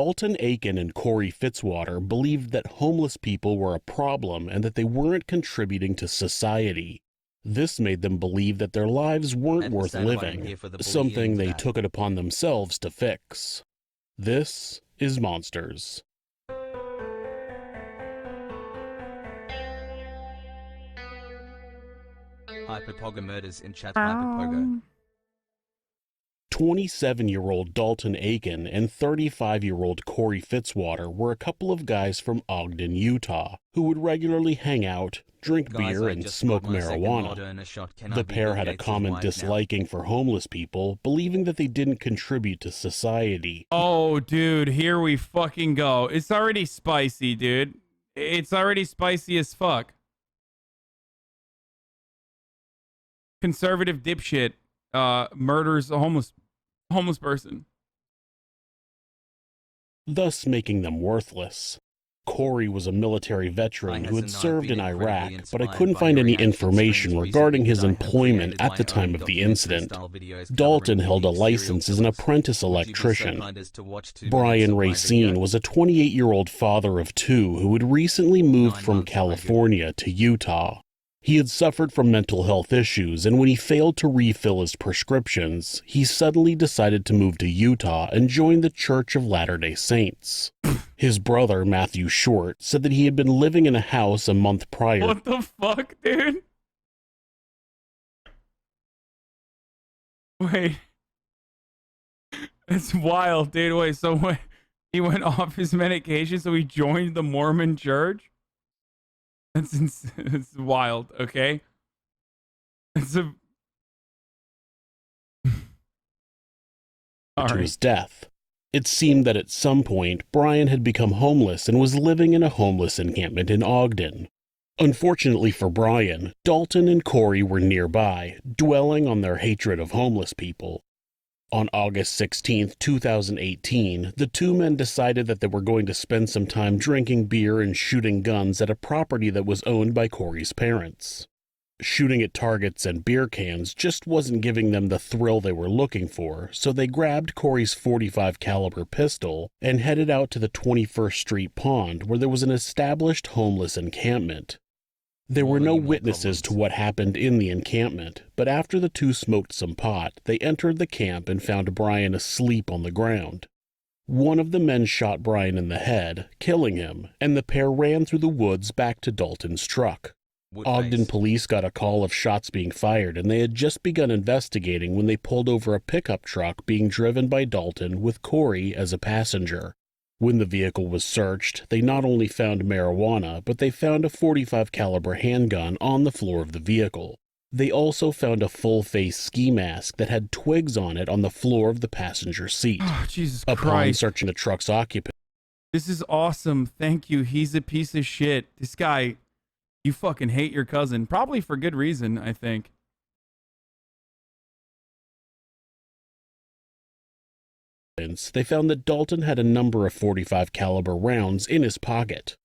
Dalton Aiken and Cory Fitzwater believed that homeless people were a problem and that they weren't contributing to society. This made them believe that their lives weren't worth living, something they took it upon themselves to fix. This is Monsters. Hyperpogo murders in chat. Hyperpogo. 27-year-old Dalton Aiken and 35-year-old Cory Fitzwater were a couple of guys from Ogden, Utah, who would regularly hang out, drink beer, and smoke marijuana. The pair had a common disliking for homeless people, believing that they didn't contribute to society. Oh, dude, here we fucking go. It's already spicy, dude. It's already spicy as fuck. Conservative dipshit murders a homeless person, thus making them worthless. Cory was a military veteran who had served in Iraq, but I couldn't find any information regarding his employment at the time of the incident. Dalton held a license as an apprentice electrician. Brian Racine was a 28-year-old father of two who had recently moved from California to Utah. He had suffered from mental health issues, and when he failed to refill his prescriptions, he suddenly decided to move to Utah and join the Church of Latter-day Saints. His brother, Matthew Short, said that he had been living in a house a month prior. What the fuck, dude? Wait. It's wild, dude. Wait, so when he went off his medication, so he joined the Mormon church? It's wild, okay? It's a... To his death. It seemed that at some point, Brian had become homeless and was living in a homeless encampment in Ogden. Unfortunately for Brian, Dalton and Cory were nearby, dwelling on their hatred of homeless people. On August 16, 2018, the two men decided that they were going to spend some time drinking beer and shooting guns at a property that was owned by Cory's parents. Shooting at targets and beer cans just wasn't giving them the thrill they were looking for, so they grabbed Cory's .45 caliber pistol and headed out to the 21st Street Pond, where there was an established homeless encampment. There were no witnesses to what happened in the encampment, but after the two smoked some pot, they entered the camp and found Brian asleep on the ground. One of the men shot Brian in the head, killing him, and the pair ran through the woods back to Dalton's truck. Ogden police got a call of shots being fired, and they had just begun investigating when they pulled over a pickup truck being driven by Dalton with Cory as a passenger. When the vehicle was searched, they not only found marijuana, but they found a .45 caliber handgun on the floor of the vehicle. They also found a full-face ski mask that had twigs on it on the floor of the passenger seat. Oh, Jesus Upon Christ. searching the truck's occupant. This is awesome. Thank you. He's a piece of shit. This guy, you fucking hate your cousin. Probably for good reason, I think. They found that Dalton had a number of .45 caliber rounds in his pocket.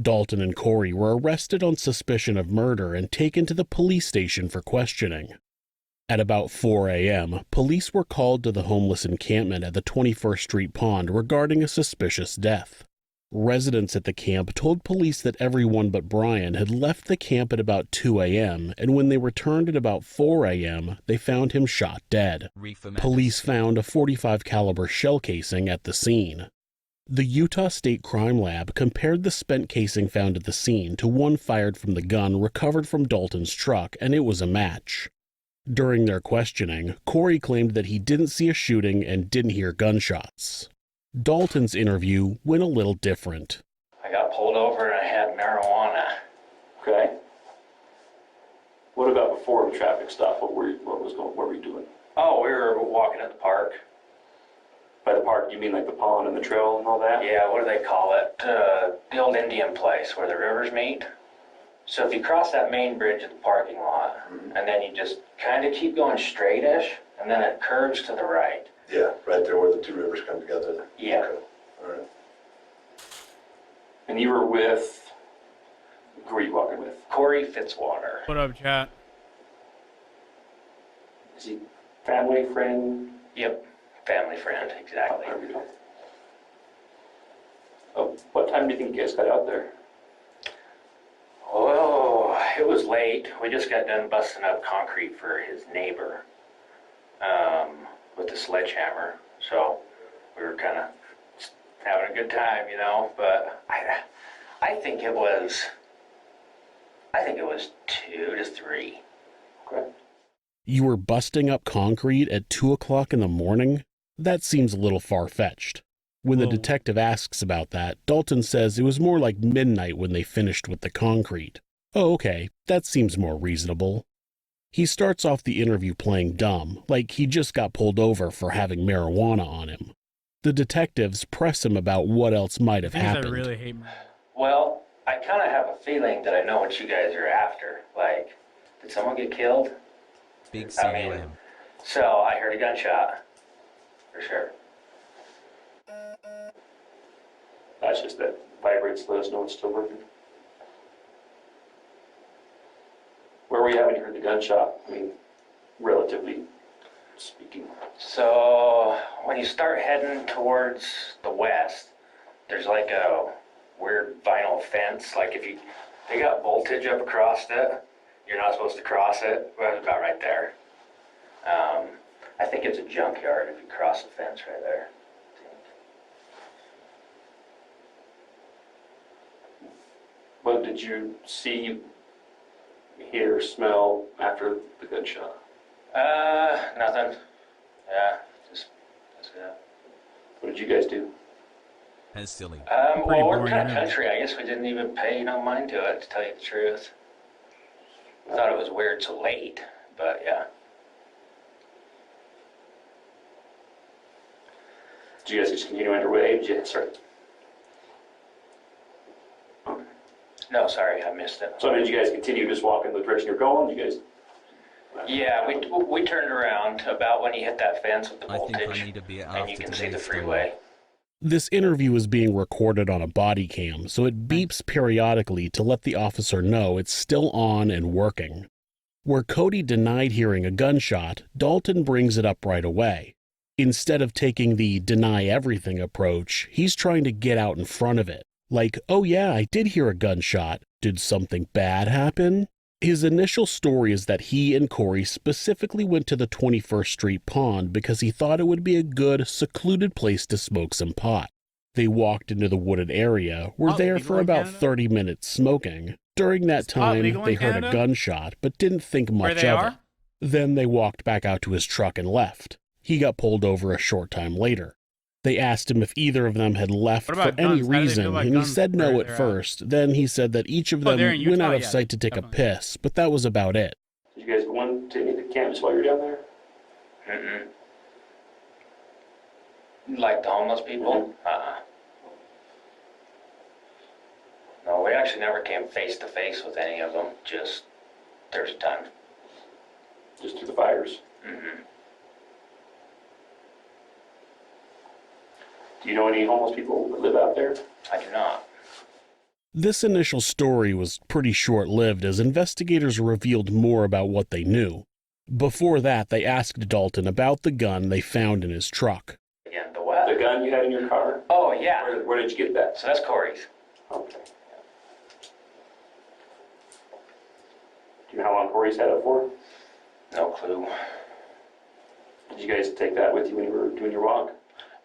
Dalton and Cory were arrested on suspicion of murder and taken to the police station for questioning. At about 4 a.m., police were called to the homeless encampment at the 21st Street Pond regarding a suspicious death. Residents at the camp told police that everyone but Brian had left the camp at about 2 a.m., and when they returned at about 4 a.m., they found him shot dead. Police found a .45 caliber shell casing at the scene. The Utah State Crime Lab compared the spent casing found at the scene to one fired from the gun recovered from Dalton's truck, and it was a match. During their questioning, Cory claimed that he didn't see a shooting and didn't hear gunshots. Dalton's interview went a little different. I got pulled over and I had marijuana. Okay. What about before the traffic stop? What were you doing? Oh, we were walking at the park. By the park, you mean like the pond and the trail and all that? Yeah, what do they call it? The old Indian place where the rivers meet. So if you cross that main bridge at the parking lot, and then you just kind of keep going straight-ish, and then it curves to the right. Yeah, right there where the two rivers come together. Yeah. Okay. All right. And you were with, who were you walking with? Cory Fitzwater. What up, chat? Is he family, friend? Yep, family friend, exactly. What time do you think you guys got out there? Oh, it was late. We just got done busting up concrete for his neighbor with the sledgehammer. So we were kind of having a good time, you know. But I think it was 2 to 3. Okay. You were busting up concrete at 2 o'clock in the morning? That seems a little far-fetched. When the detective asks about that, Dalton says it was more like midnight when they finished with the concrete. Oh, okay, that seems more reasonable. He starts off the interview playing dumb, like he just got pulled over for having marijuana on him. The detectives press him about what else might have happened. I really hate marijuana. Well, I kind of have a feeling that I know what you guys are after. Like, did someone get killed? Big I mean, CUM. so I heard a gunshot, for sure. That's just that vibrates, let us know it's still working. Where were you having heard the gunshot? I mean, relatively speaking. So when you start heading towards the west, there's like a weird vinyl fence. Like if they got voltage up across it, you're not supposed to cross it. Well, it's about right there. I think it's a junkyard if you cross the fence right there. What did you see, hear, smell after the gunshot? Nothing. Yeah, just that's it. What did you guys do? That's silly. Well, we're boring kind of interview. country. I guess we didn't even pay no mind to it, to tell you the truth. I thought it was weird so late, but yeah. Did you guys just continue on your way? Did you start? No, sorry, I missed it. So did you guys continue just walking the direction you're going? You guys? Yeah, we turned around about when you hit that fence with the I think I voltage, need to be and you after can see the today's story. freeway. This interview is being recorded on a body cam, so it beeps periodically to let the officer know it's still on and working. Where Cody denied hearing a gunshot, Dalton brings it up right away. Instead of taking the deny everything approach, he's trying to get out in front of it. Like, oh yeah, I did hear a gunshot. Did something bad happen? His initial story is that he and Cory specifically went to the 21st Street Pond because he thought it would be a good, secluded place to smoke some pot. They walked into the wooded area, were Pot there legal for in about Canada? 30 minutes smoking. During that pot time, legal in they heard a Canada? gunshot, but didn't think Where much they of are? it. Then they walked back out to his truck and left. He got pulled over a short time later. They asked him if either of them had left What for about any guns? How do they feel reason, about and he guns said no where at they're at? first. Then he said that each of Oh, them they're in went Utah? out of Yeah, sight to take definitely. a piss, but that was about it. Did you guys go into any of the camps while you were down there? Like the homeless people? No, we actually never came face to face with any of them. Just there's a ton. Just through the fires? Do you know any homeless people that live out there? I do not. This initial story was pretty short-lived as investigators revealed more about what they knew. Before that, they asked Dalton about the gun they found in his truck. Again, the what? The gun you had in your car? Oh yeah. Where did you get that? So that's Cory's. Okay. Do you know how long Cory's had it for? No clue. Did you guys take that with you when you were doing your walk?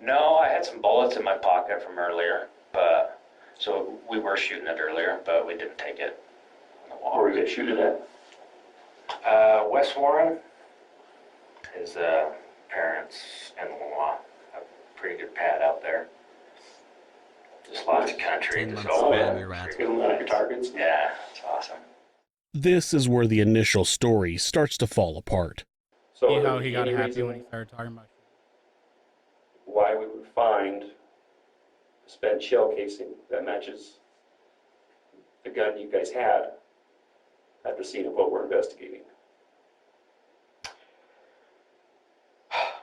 No, I had some bullets in my pocket from earlier, but so we were shooting it earlier, but we didn't take it on the Where were walk. you guys shooting at? West Warren, his parents in-law, a pretty good pad out there. Just lots of country. 10 Just months open. family rat. Get them at your targets? Yeah, it's awesome. This is where the initial story starts to fall apart. So See how he got any happy reason when he started talking about shit. why we would find a spent shell casing that matches the gun you guys had at the scene of what we're investigating?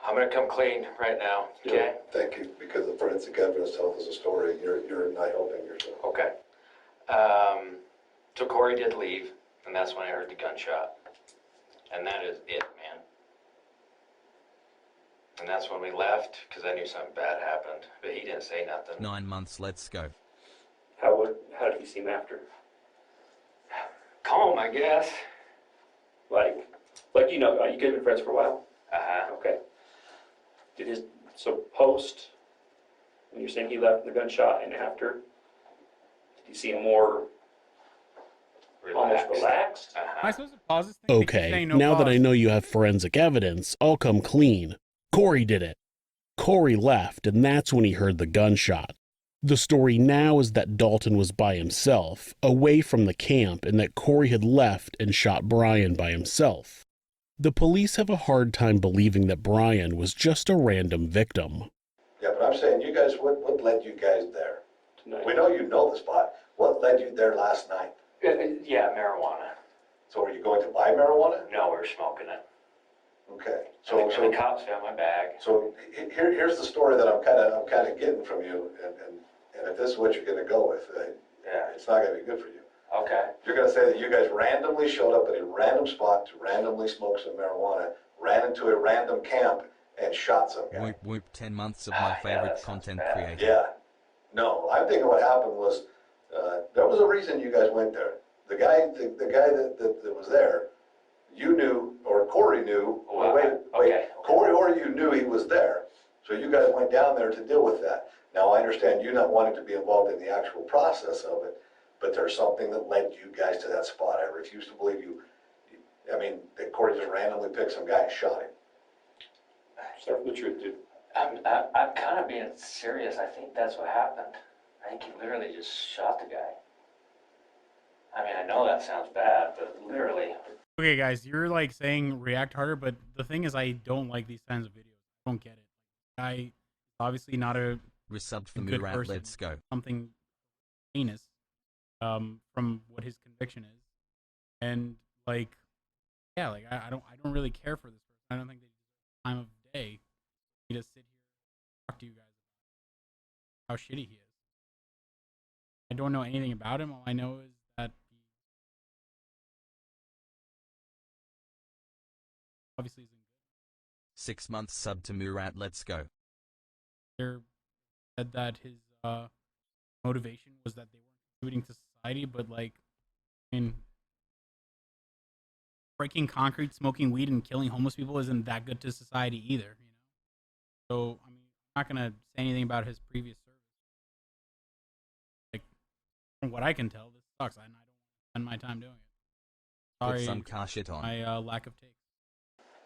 I'm gonna come clean right now, okay? Thank you, because the forensic evidence tells us a story. You're not helping yourself. Okay. So Cory did leave, and that's when I heard the gunshot. And that is it, man. And that's when we left, because I knew something bad happened. But he didn't say nothing. 9 months, let's go. How did he seem after? Calm, I guess. Like you guys have been friends for a while? Uh-huh. Okay. So post, when you're saying he left the gunshot and after, did you see him more almost relaxed? Am Uh-huh. I supposed to pause this thing? They keep Okay, saying no now that I pause. know you have forensic evidence, I'll come clean. Cory did it. Cory left, and that's when he heard the gunshot. The story now is that Dalton was by himself, away from the camp, and that Cory had left and shot Brian by himself. The police have a hard time believing that Brian was just a random victim. Yeah, but I'm saying, you guys, what led you guys there? Tonight? We know you know the spot. What led you there last night? Yeah, marijuana. So were you going to buy marijuana? No, we were smoking it. Okay. So the cops found my bag. So here's the story that I'm kind of getting from you, and if this is what you're going to go with, Yeah. it's not going to be good for you. Okay. You're going to say that you guys randomly showed up at a random spot to randomly smoke some marijuana, ran into a random camp, and shot some guy. Whoop whoop, 10 months of my favorite that sounds content bad. creator. Yeah. No, I'm thinking what happened was, there was a reason you guys went there. The guy that was there, you knew, or Cory knew, Okay. Cory or you knew he was there. So you guys went down there to deal with that. Now, I understand you not wanting to be involved in the actual process of it, but there's something that led you guys to that spot. I refuse to believe that Cory just randomly picked some guy and shot him. Start from the truth, dude. I'm kind of being serious. I think that's what happened. I think he literally just shot the guy. I mean, I know that sounds bad, but literally. Okay, guys, you're like saying react harder, but the thing is, I don't like these kinds of videos. I don't get it. I obviously not a Resubbed for good Murat, person. let's go. Something heinous, from what his conviction is, and like, yeah, like I don't really care for this person. I don't think they deserve the time of day for me to sit here and talk to you guys about how shitty he is. I don't know anything about him. All I know is that he obviously isn't good. 6 months sub to Murat, let's go. There said that his motivation was that they weren't contributing to society, but like, I mean, breaking concrete, smoking weed, and killing homeless people isn't that good to society either, you know? So, I mean, I'm not gonna say anything about his previous service. Like, from what I can tell, this sucks, and I don't spend my time doing it. Put Sorry, some car shit on. my lack of taste.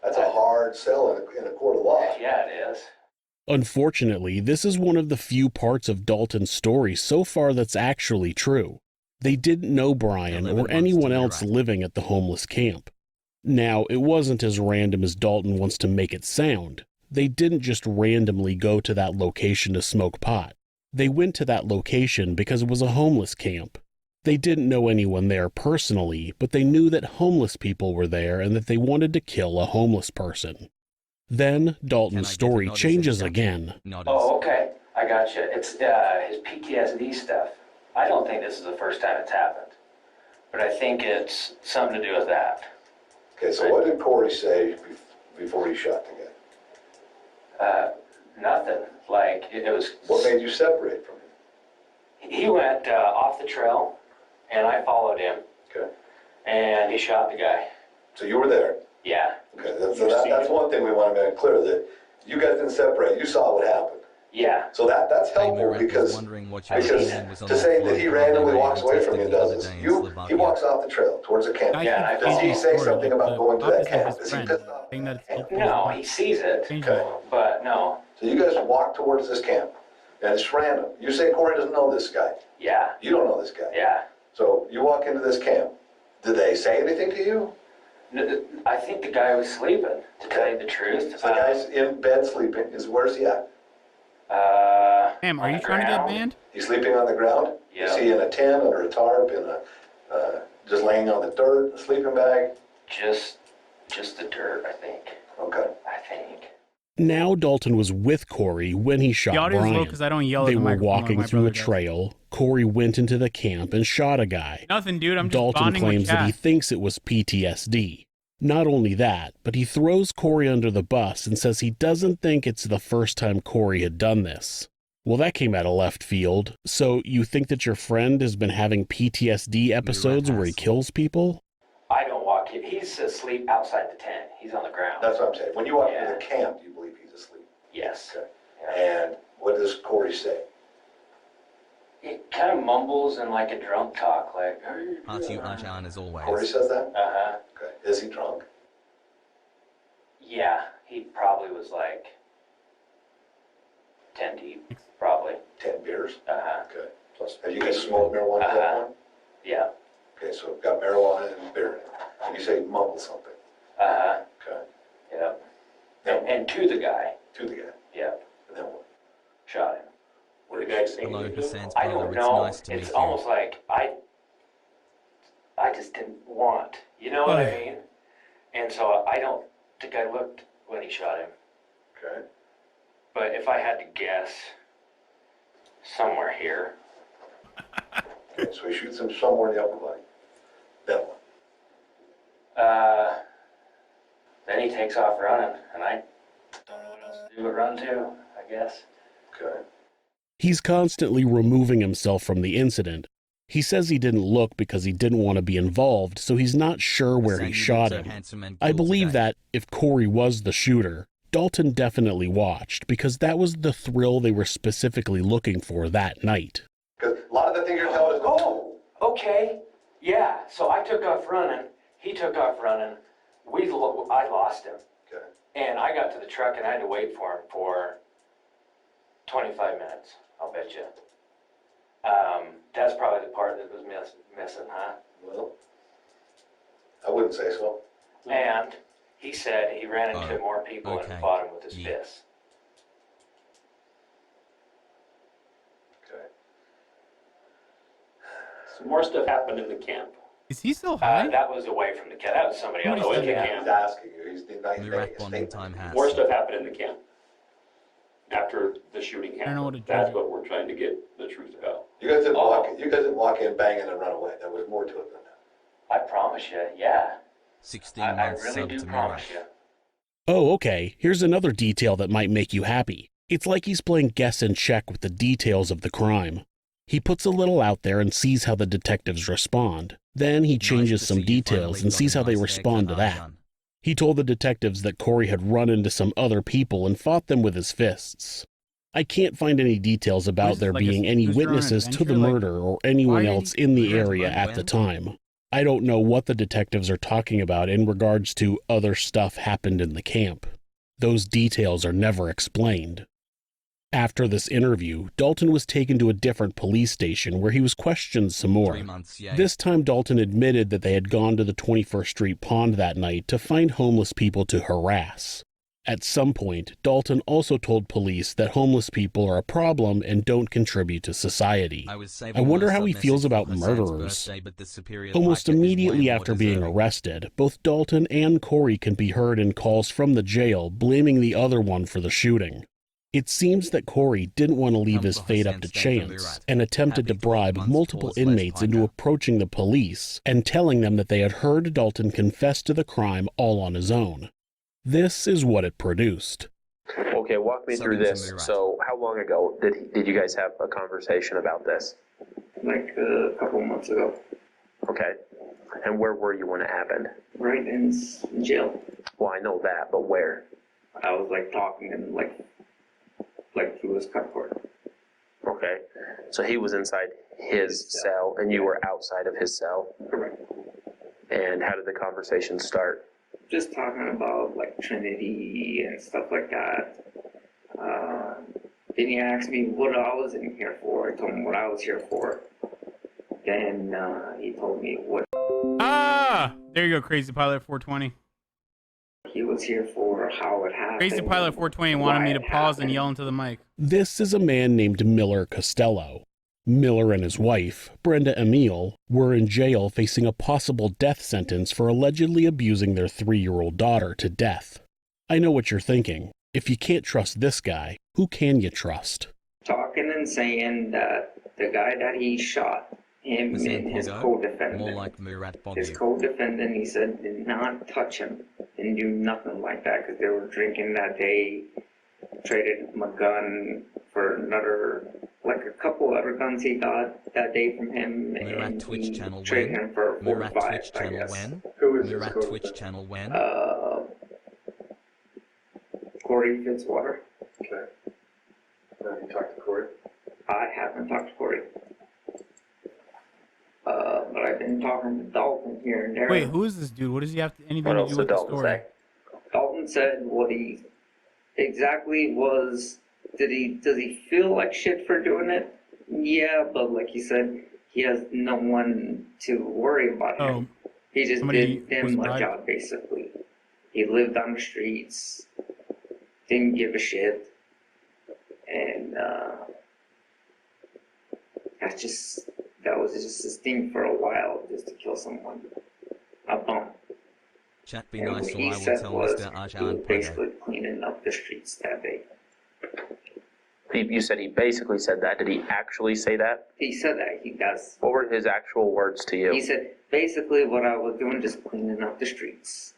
That's a hard sell in a court of law. Yeah, it is. Unfortunately, this is one of the few parts of Dalton's story so far that's actually true. They didn't know Brian 11 or months anyone to else Murat. living at the homeless camp. Now, it wasn't as random as Dalton wants to make it sound. They didn't just randomly go to that location to smoke pot. They went to that location because it was a homeless camp. They didn't know anyone there personally, but they knew that homeless people were there and that they wanted to kill a homeless person. Then Dalton's Can I get story a notice changes in the chat? again. Notice. Oh, okay. I got you. It's his PTSD stuff. I don't think this is the first time it's happened, but I think it's something to do with that. Okay, so what did Cory say before he shot the guy? Nothing. Like, it was... What made you separate from him? He went off the trail, and I followed him, Okay, and he shot the guy. so you were there. Yeah. Okay, that's one thing we want to make clear, that you guys didn't separate, you saw what happened. Yeah. So that's Hey, helpful Murat was because wondering what your because opinion was on to that say that he flood randomly raid walks away tested from you and the does other this. day in He Slovakia. walks off the trail towards the camp. Yeah, and I Does he followed. say something about going to that camp? Is he Friend, pissed off? saying that it's helpful. No, he sees it, Okay. but no. So you guys walk towards this camp, and it's random. You say Cory doesn't know this guy. Yeah. You don't know this guy. Yeah. So you walk into this camp. Did they say anything to you? I think the guy was sleeping, to tell you the truth. So the guy's in bed sleeping. Where's he at? Damn, are on you the trying to get ground. banned? He's sleeping on the ground? Yeah. Is he in a tent, under a tarp, just laying on the dirt, a sleeping bag? Just the dirt, I think. Okay. I think. Now Dalton was with Cory when he shot The audio's low Brian. because I don't yell at They the were microphone like walking my through a brother does. trail. Cory went into the camp and shot a guy. Nothing, dude. I'm just Dalton bonding with claims that he chat. thinks it was PTSD. Not only that, but he throws Cory under the bus and says he doesn't think it's the first time Cory had done this. Well, that came out of left field. So you think that your friend has been having PTSD episodes where he kills people? I don't walk in. He's asleep outside the tent. He's on the ground. That's what I'm saying. When you walk into the camp, you believe he's asleep. Yes. Okay. Yeah. And what does Cory say? He kind of mumbles in like a drunk talk, like, Artu Arjan as always. Cory says that? uh-huh. Okay. Is he drunk? Yeah, he probably was like 10 deep, probably. 10 beers? Uh-huh. Okay. Plus, have you guys smoked marijuana at that point? Yeah. Okay, so we've got marijuana and beer in it. And you say mumble something. Uh-huh. Okay. Yep. Then And to the guy. to the guy. Yep. And then what? Shot him. What did the guy say? Hello, Hassan's I brother. don't It's know. nice to meet It's you. almost like I just didn't want. You know what I mean? And so I don't think I looked when he shot him. Okay. But if I had to guess, somewhere here. Okay, so he shoots him somewhere in the upper body. Then what? Then he takes off running, and I don't know what else to do but run too, I guess. Okay. He's constantly removing himself from the incident. He says he didn't look because he didn't want to be involved, so he's not sure where he shot him. I believe that if Cory was the shooter, Dalton definitely watched, because that was the thrill they were specifically looking for that night. Because a lot of the things you're telling us, Oh, okay. Yeah, so I took off running, he took off running, I lost him. okay. And I got to the truck and I had to wait for him for 25 minutes, I'll bet you. That's probably the part that was missing, huh? Well, I wouldn't say so. And he said he ran into Oh, more people okay. and fought him with his Yeah. fists. Okay. Some more stuff happened in the camp. Is he still high? That was away from the cat. That was somebody else. Somebody The said camp. He's asking you. He's denying Murat a bonding statement. time has. More stuff happened in the camp after the shooting I don't know what happened. to That's do. what we're trying to get the truth about. You guys didn't walk in banging and run away. There was more to it than that. I promise you, yeah. 16 I months really sub do to promise Murat. you. Oh, okay, here's another detail that might make you happy. It's like he's playing guess and check with the details of the crime. He puts a little out there and sees how the detectives respond. Then he changes some details and sees how they respond to that. He told the detectives that Cory had run into some other people and fought them with his fists. I can't find any details What about is there this, like a being any choose your own witnesses to the adventure? Like, murder or anyone why are else you- in the Who knows area when, at the when? time. I don't know what the detectives are talking about in regards to other stuff happened in the camp. Those details are never explained. After this interview, Dalton was taken to a different police station where he was questioned some more. 3 months, yeah. This time Dalton admitted that they had gone to the 21st Street Pond that night to find homeless people to harass. At some point, Dalton also told police that homeless people are a problem and don't contribute to society. I wonder how he feels about murderers. Almost immediately after being arrested, both Dalton and Cory can be heard in calls from the jail blaming the other one for the shooting. It seems that Cory didn't want to leave his fate up to chance and attempted to bribe multiple inmates into approaching the police and telling them that they had heard Dalton confess to the crime all on his own. This is what it produced. Okay, walk me through this. So, how long ago did you guys have a conversation about this? Like a couple months ago, Okay, and where were you when it happened? right in jail. Well, I know that, but where? I was like talking and like he was cardboard. Okay, so he was inside his cell and you were outside of his cell. Correct. And how did the conversation start? Just talking about like Trinity and stuff like that. Then he asked me what I was in here for. I told him what I was here for. Then he told me what Ah! There you go, Crazy Pilot 420. he was here for, how it happened. Crazy Pilot 420 wanted why me to it pause and happened. yell into the mic. This is a man named Miller Costello. Miller and his wife, Brenda Emile, were in jail facing a possible death sentence for allegedly abusing their 3-year-old daughter to death. I know what you're thinking. If you can't trust this guy, who can you trust? Talking and saying that the guy that he shot him Was he and his Poggo? co-defendant. More like Murat His Boggu. co-defendant, he said, did not touch him and do nothing like that because they were drinking that day, traded him a gun for another, like a couple other guns he got that day from him, Murat and Twitch he channel traded when? him for a Murat 45, Twitch I channel guess. when? Who is this Murat co-defendant? Twitch channel when? Cory Fitzwater. Okay. Have you talked to Cory? I haven't talked to Cory. But I've been talking to Dalton here and there. Wait, who is this dude? What does he have anything What to else do did with the Dalton story? say? Dalton said what he exactly was, does he feel like shit for doing it? Yeah, but like he said, he has no one to worry about him. He just somebody did was them a bribed? job, basically. He lived on the streets, didn't give a shit, and that was just his thing for a while, just to kill someone. A bum. Chat be And nice what or he I will said tell was Mr. he was Arjan Pogo. basically cleaning up the streets that day. You said he basically said that. Did he actually say that? He said that, he does. What were his actual words to you? He said, basically what I was doing, just cleaning up the streets.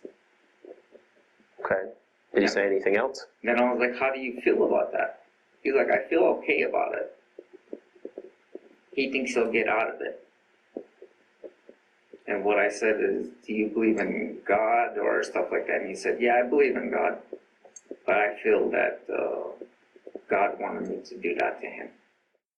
Okay. Did he say anything else? Then I was like, how do you feel about that? He's like, I feel okay about it. He thinks he'll get out of it. And what I said is, do you believe in God or stuff like that? And he said, yeah, I believe in God. But I feel that God wanted me to do that to him.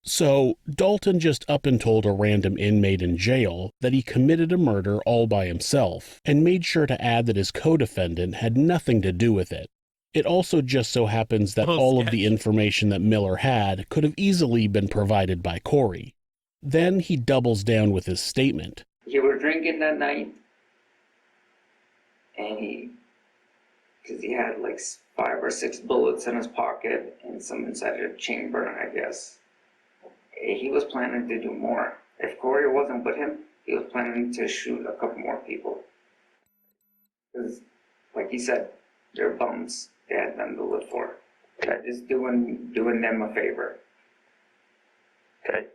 So, Dalton just up and told a random inmate in jail that he committed a murder all by himself, and made sure to add that his co-defendant had nothing to do with it. It also just so happens that all of the information that Miller had could have easily been provided by Cory. Then he doubles down with his statement. He was drinking that night, and because he had like 5 or 6 bullets in his pocket and some inside a chamber, I guess. He was planning to do more. If Cory wasn't with him, he was planning to shoot a couple more people. Because, like he said, they're bums. They had nothing to live for. Just doing them a favor. Okay.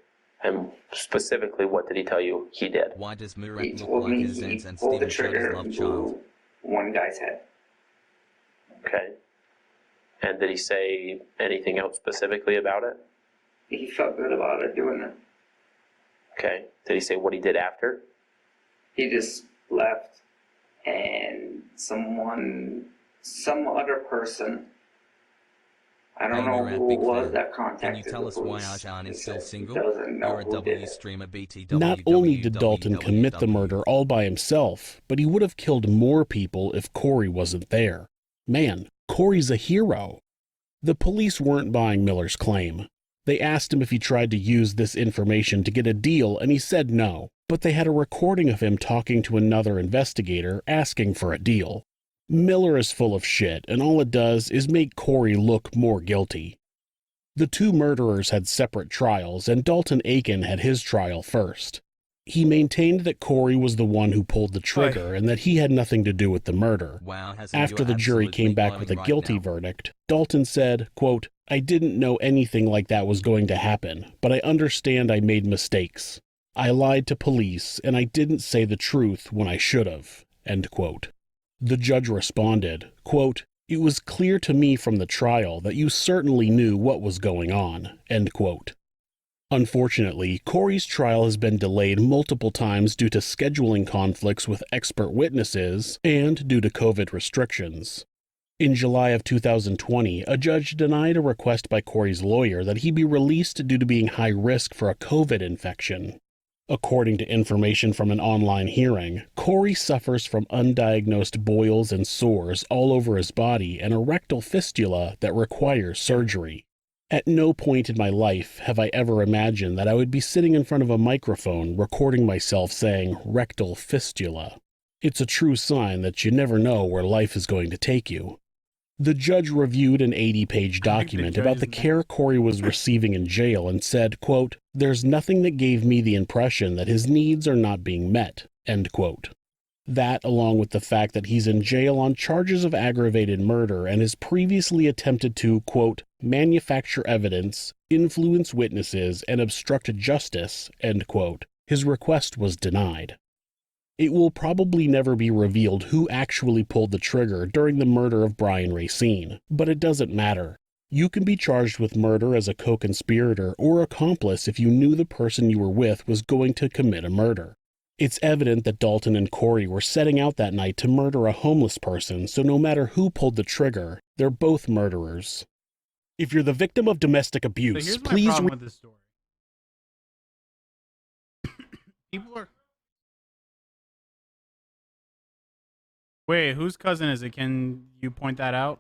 And specifically, what did he tell you he did? Why does He Murat look told like me his he Zens and pulled the Steven Shutter's trigger love and child? blew one guy's head. Okay. And did he say anything else specifically about it? He felt good about it, doing it. Okay. Did he say what he did after? He just left, and some other person, I don't know who it was that contacted Can you tell the us why police. Arjan is He still said single? He doesn't know You're a who did W it. streamer BT. Not only did Dalton commit the murder all by himself, but he would have killed more people if Cory wasn't there. Man, Cory's a hero. The police weren't buying Miller's claim. They asked him if he tried to use this information to get a deal, and he said no, but they had a recording of him talking to another investigator asking for a deal. Miller is full of shit, and all it does is make Cory look more guilty. The two murderers had separate trials, and Dalton Aiken had his trial first. He maintained that Cory was the one who pulled the trigger and that he had nothing to do with the murder. Wow, Hasan, After you're the jury absolutely came back with a glowing right guilty now. verdict, Dalton said, quote, I didn't know anything like that was going to happen, but I understand I made mistakes. I lied to police, and I didn't say the truth when I should have, end quote. The judge responded, quote, It was clear to me from the trial that you certainly knew what was going on, end quote. Unfortunately, Cory's trial has been delayed multiple times due to scheduling conflicts with expert witnesses and due to COVID restrictions. In July of 2020, a judge denied a request by Cory's lawyer that he be released due to being high risk for a COVID infection. According to information from an online hearing, Cory suffers from undiagnosed boils and sores all over his body and a rectal fistula that requires surgery. At no point in my life have I ever imagined that I would be sitting in front of a microphone recording myself saying rectal fistula. It's a true sign that you never know where life is going to take you. The judge reviewed an 80-page document about the care Cory was receiving in jail and said, quote, There's nothing that gave me the impression that his needs are not being met, end quote. That, along with the fact that he's in jail on charges of aggravated murder and has previously attempted to, quote, manufacture evidence, influence witnesses, and obstruct justice, end quote, his request was denied. It will probably never be revealed who actually pulled the trigger during the murder of Brian Racine, but it doesn't matter. You can be charged with murder as a co-conspirator or accomplice if you knew the person you were with was going to commit a murder. It's evident that Dalton and Cory were setting out that night to murder a homeless person, so no matter who pulled the trigger, they're both murderers. If you're the victim of domestic So abuse, here's my please problem with this story. People are... Wait, whose cousin is it? Can you point that out?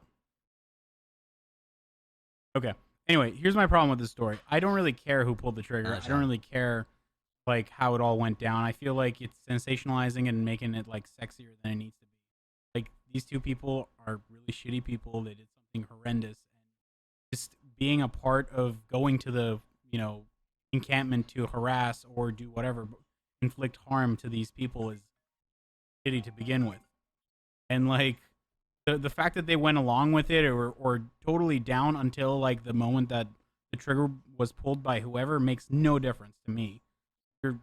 Okay. Anyway, here's my problem with this story. I don't really care who pulled the trigger. I don't really care like how it all went down. I feel like it's sensationalizing and making it like sexier than it needs to be. Like these two people are really shitty people. They did something horrendous, and just being a part of going to the, you know, encampment to harass or do whatever, inflict harm to these people is shitty to begin with. And like the fact that they went along with it or totally down until like the moment that the trigger was pulled by whoever makes no difference to me. You're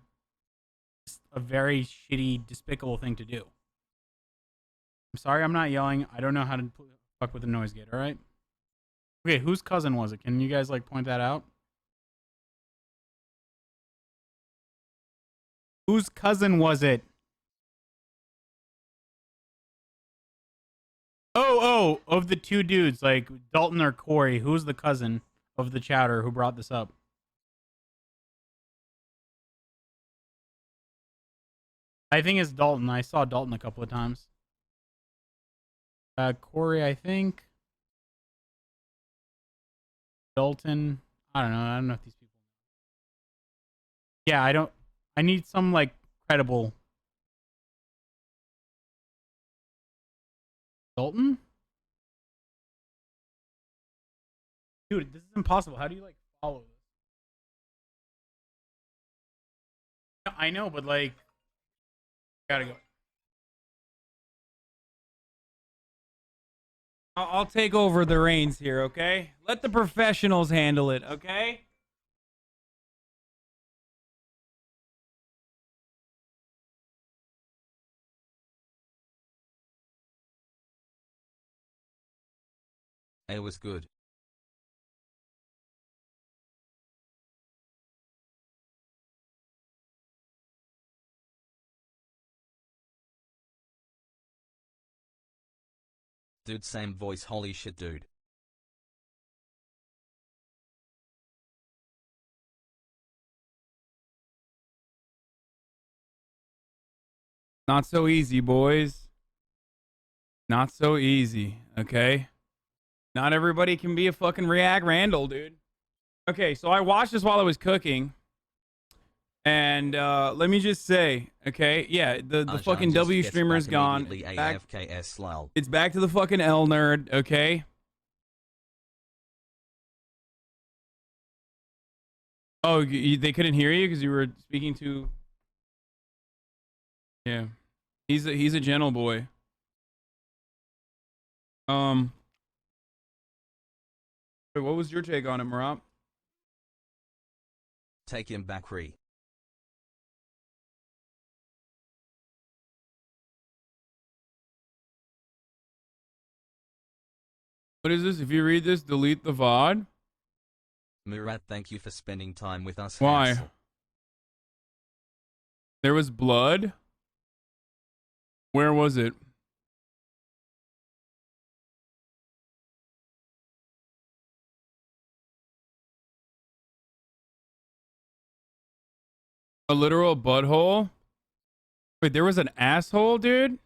just a very shitty, despicable thing to do. I'm sorry I'm not yelling. I don't know how to fuck with the noise gate, alright? Okay, whose cousin was it? Can you guys like point that out? Whose cousin was it? Oh, of the two dudes, like Dalton or Cory, who's the cousin of the chatter who brought this up? I think it's Dalton. I saw Dalton a couple of times. Cory, I think. Dalton. I don't know. I don't know if these people. Yeah, I don't. I need some like credible. Dalton? Dude, this is impossible. How do you like follow this? I know, but like, gotta go. I'll take over the reins here, okay? Let the professionals handle it, okay? It was good. Dude, same voice, holy shit, dude. Not so easy, boys. Not so easy, okay? Not everybody can be a fucking React Randall, dude. Okay, so I watched this while I was cooking. And let me just say, okay, yeah, the fucking W streamer is gone. It's back to the fucking L nerd, okay? Oh, they couldn't hear you because you were speaking to... Yeah. He's a gentle boy. Wait, what was your take on it, Marab? Take him back, Ree. What is this? If you read this, delete the VOD? Murat, thank you for spending time with us. Why? Hassel. There was blood? Where was it? A literal butthole? Wait, there was an asshole, dude?